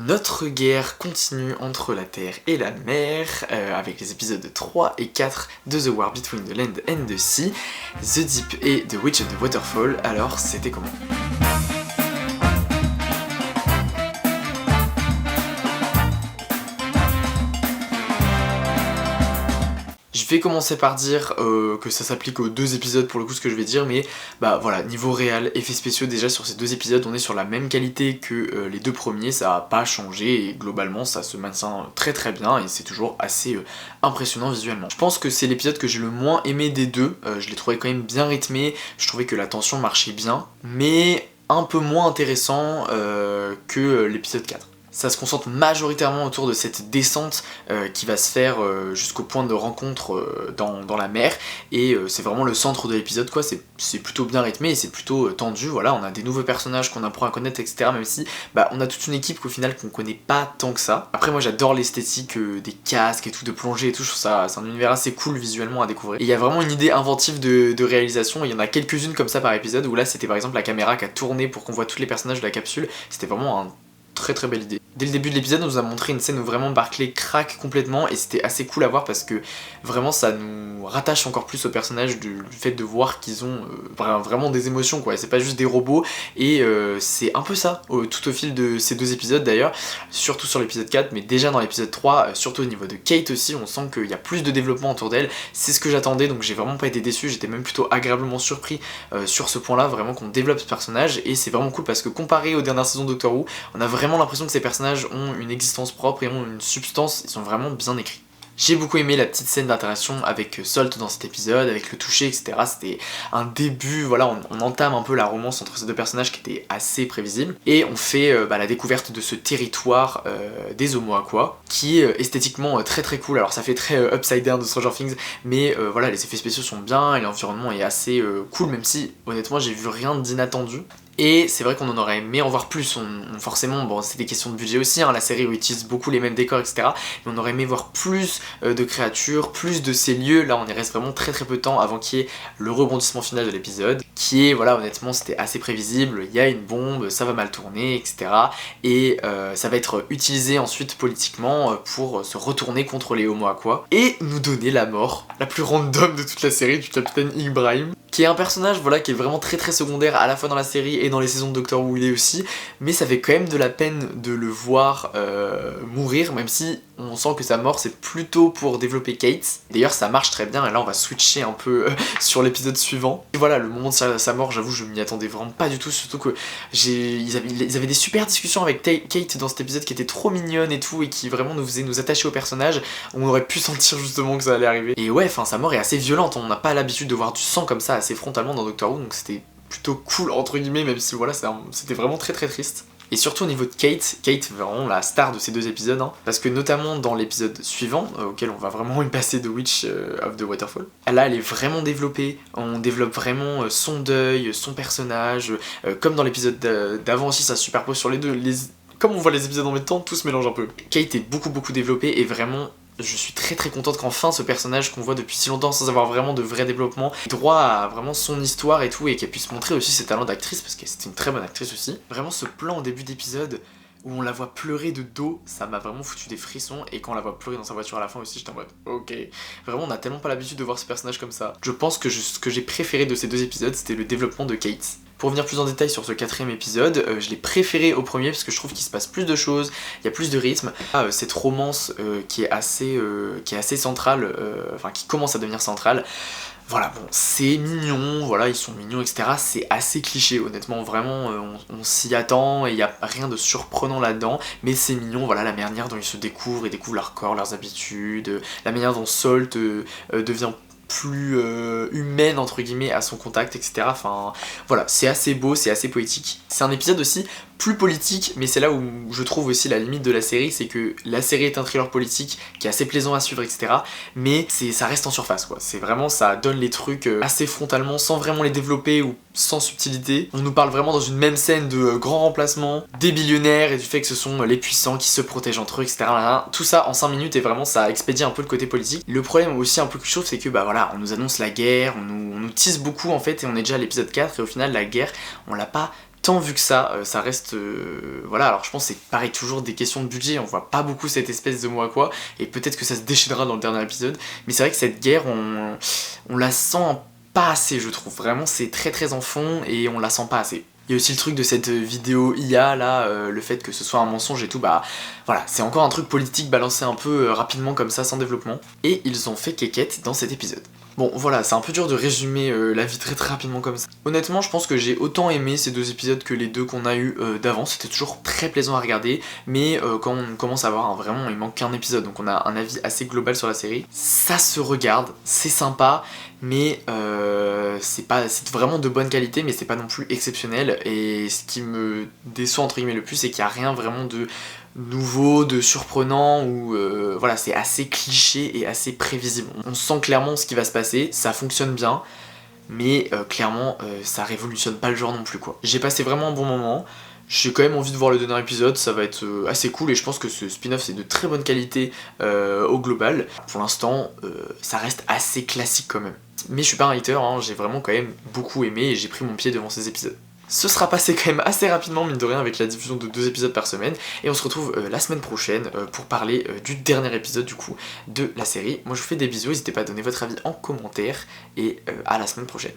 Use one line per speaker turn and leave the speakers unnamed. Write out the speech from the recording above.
Notre guerre continue entre la terre et la mer, avec les épisodes 3 et 4 de The War Between the Land and the Sea, The Deep et The Witch of the Waterfall. Alors, c'était comment ? Je vais commencer par dire que ça s'applique aux deux épisodes pour le coup ce que je vais dire, mais bah voilà, niveau réel, effets spéciaux déjà sur ces deux épisodes on est sur la même qualité que les deux premiers, ça a pas changé et globalement ça se maintient très très bien et c'est toujours assez impressionnant visuellement. Je pense que c'est l'épisode que j'ai le moins aimé des deux, je l'ai trouvé quand même bien rythmé, je trouvais que la tension marchait bien, mais un peu moins intéressant que l'épisode 4. Ça se concentre majoritairement autour de cette descente qui va se faire jusqu'au point de rencontre dans la mer, et c'est vraiment le centre de l'épisode quoi, c'est plutôt bien rythmé et c'est plutôt tendu, voilà, on a des nouveaux personnages qu'on apprend à connaître etc, même si bah, on a toute une équipe qu'au final qu'on connaît pas tant que ça. Après moi j'adore l'esthétique des casques et tout, de plongée et tout, je trouve ça c'est un univers assez cool visuellement à découvrir. Et il y a vraiment une idée inventive de réalisation, il y en a quelques-unes comme ça par épisode, où là c'était par exemple la caméra qui a tourné pour qu'on voit tous les personnages de la capsule, c'était vraiment un très belle idée. Dès le début de l'épisode, on nous a montré une scène où vraiment Barclay craque complètement et c'était assez cool à voir parce que vraiment ça nous rattache encore plus au personnage du fait de voir qu'ils ont vraiment des émotions quoi, c'est pas juste des robots et c'est un peu ça tout au fil de ces deux épisodes d'ailleurs, surtout sur l'épisode 4 mais déjà dans l'épisode 3, surtout au niveau de Kate aussi, on sent qu'il y a plus de développement autour d'elle, c'est ce que j'attendais donc j'ai vraiment pas été déçu, j'étais même plutôt agréablement surpris sur ce point là, vraiment qu'on développe ce personnage et c'est vraiment cool parce que comparé aux dernières saisons de Doctor Who, on a vraiment l'impression que ces personnages ont une existence propre et ont une substance, ils sont vraiment bien écrits. J'ai beaucoup aimé la petite scène d'interaction avec Salt dans cet épisode, avec le toucher, etc. C'était un début, voilà, on entame un peu la romance entre ces deux personnages qui était assez prévisible. Et on fait la découverte de ce territoire des Oumuamua, qui est esthétiquement très cool. Alors ça fait très Upside Down de Stranger Things, mais voilà, les effets spéciaux sont bien et l'environnement est assez cool, même si honnêtement j'ai vu rien d'inattendu. Et c'est vrai qu'on en aurait aimé en voir plus, forcément, bon c'est des questions de budget aussi, hein, la série utilise beaucoup les mêmes décors etc, mais on aurait aimé voir plus de créatures, plus de ces lieux, là on y reste vraiment très peu de temps avant qu'il y ait le rebondissement final de l'épisode, qui est, voilà honnêtement c'était assez prévisible, il y a une bombe, ça va mal tourner etc, et ça va être utilisé ensuite politiquement pour se retourner contre les Oumuamua, et nous donner la mort, la plus random de toute la série, du capitaine Ibrahim, qui est un personnage voilà, qui est vraiment très secondaire à la fois dans la série et dans les saisons de Doctor Who il est aussi, mais ça fait quand même de la peine de le voir mourir, même si on sent que sa mort c'est plutôt pour développer Kate. D'ailleurs ça marche très bien et là on va switcher un peu sur l'épisode suivant. Et voilà, le moment de sa mort, j'avoue je m'y attendais vraiment pas du tout, surtout que ils avaient des super discussions avec Kate dans cet épisode qui était trop mignonne et tout, et qui vraiment nous faisait nous attacher au personnage, on aurait pu sentir justement que ça allait arriver. Et ouais, enfin sa mort est assez violente, on n'a pas l'habitude de voir du sang comme ça assez frontalement dans Doctor Who, donc c'était plutôt cool entre guillemets, même si voilà c'était vraiment très triste. Et surtout au niveau de Kate vraiment la star de ces deux épisodes, hein, parce que notamment dans l'épisode suivant, auquel on va vraiment y passer The Witch of the Waterfall, là elle est vraiment développée, on développe vraiment son deuil, son personnage, comme dans l'épisode d'avant aussi ça se superpose sur les deux, comme on voit les épisodes en même temps, tout se mélange un peu. Kate est beaucoup développée et vraiment je suis très contente qu'enfin ce personnage qu'on voit depuis si longtemps sans avoir vraiment de vrai développement ait droit à vraiment son histoire et tout, et qu'elle puisse montrer aussi ses talents d'actrice parce que c'est une très bonne actrice aussi. Vraiment ce plan au début d'épisode où on la voit pleurer de dos, ça m'a vraiment foutu des frissons, et quand on la voit pleurer dans sa voiture à la fin aussi, j'étais en mode ok. Vraiment on a tellement pas l'habitude de voir ce personnage comme ça. Je pense que ce que j'ai préféré de ces deux épisodes c'était le développement de Kate. Pour venir plus en détail sur ce quatrième épisode, je l'ai préféré au premier parce que je trouve qu'il se passe plus de choses, il y a plus de rythme. Cette romance qui est assez centrale, enfin qui commence à devenir centrale. Voilà, bon, c'est mignon, voilà, ils sont mignons, etc. C'est assez cliché, honnêtement, vraiment, on s'y attend et il n'y a rien de surprenant là-dedans, mais c'est mignon, voilà, la manière dont ils se découvrent, ils découvrent leur corps, leurs habitudes, la manière dont Salt devient plus humaine entre guillemets à son contact, etc. Enfin voilà, c'est assez beau, c'est assez poétique. C'est un épisode aussi plus politique, mais c'est là où je trouve aussi la limite de la série, c'est que la série est un thriller politique qui est assez plaisant à suivre, etc. Mais ça reste en surface, quoi. C'est vraiment, ça donne les trucs assez frontalement, sans vraiment les développer ou sans subtilité. On nous parle vraiment dans une même scène de grands remplacements, des billionnaires et du fait que ce sont les puissants qui se protègent entre eux, etc. Tout ça en 5 minutes et vraiment ça expédie un peu le côté politique. Le problème aussi un peu que je trouve, c'est que bah voilà, on nous annonce la guerre, on nous tease beaucoup en fait, et on est déjà à l'épisode 4 et au final la guerre, on l'a pas tant vu que ça reste... voilà, alors je pense que c'est pareil, toujours des questions de budget, on voit pas beaucoup cette espèce de mot à quoi, et peut-être que ça se déchaînera dans le dernier épisode, mais c'est vrai que cette guerre, on la sent pas assez, je trouve. Vraiment, c'est très très en fond, et on la sent pas assez. Il y a aussi le truc de cette vidéo IA là, le fait que ce soit un mensonge et tout, bah voilà, c'est encore un truc politique balancé un peu rapidement comme ça, sans développement. Et ils ont fait quéquette dans cet épisode. Bon voilà, c'est un peu dur de résumer la vie très très rapidement comme ça. Honnêtement, je pense que j'ai autant aimé ces 2 épisodes que les 2 qu'on a eu d'avant, c'était toujours très plaisant à regarder, mais quand on commence à voir, vraiment il manque qu'un épisode, donc on a un avis assez global sur la série. Ça se regarde, c'est sympa, mais c'est vraiment de bonne qualité, mais c'est pas non plus exceptionnel, et ce qui me déçoit entre guillemets le plus, c'est qu'il n'y a rien vraiment de nouveau, de surprenant, ou voilà, c'est assez cliché et assez prévisible. On sent clairement ce qui va se passer, ça fonctionne bien, mais clairement ça révolutionne pas le genre non plus quoi. J'ai passé vraiment un bon moment, j'ai quand même envie de voir le dernier épisode, ça va être assez cool, et je pense que ce spin-off c'est de très bonne qualité au global. Pour l'instant, ça reste assez classique quand même. Mais je suis pas un hater, hein, j'ai vraiment quand même beaucoup aimé et j'ai pris mon pied devant ces épisodes. Ce sera passé quand même assez rapidement, mine de rien, avec la diffusion de 2 épisodes par semaine, et on se retrouve la semaine prochaine pour parler du dernier épisode du coup de la série. Moi je vous fais des bisous, n'hésitez pas à donner votre avis en commentaire, et à la semaine prochaine.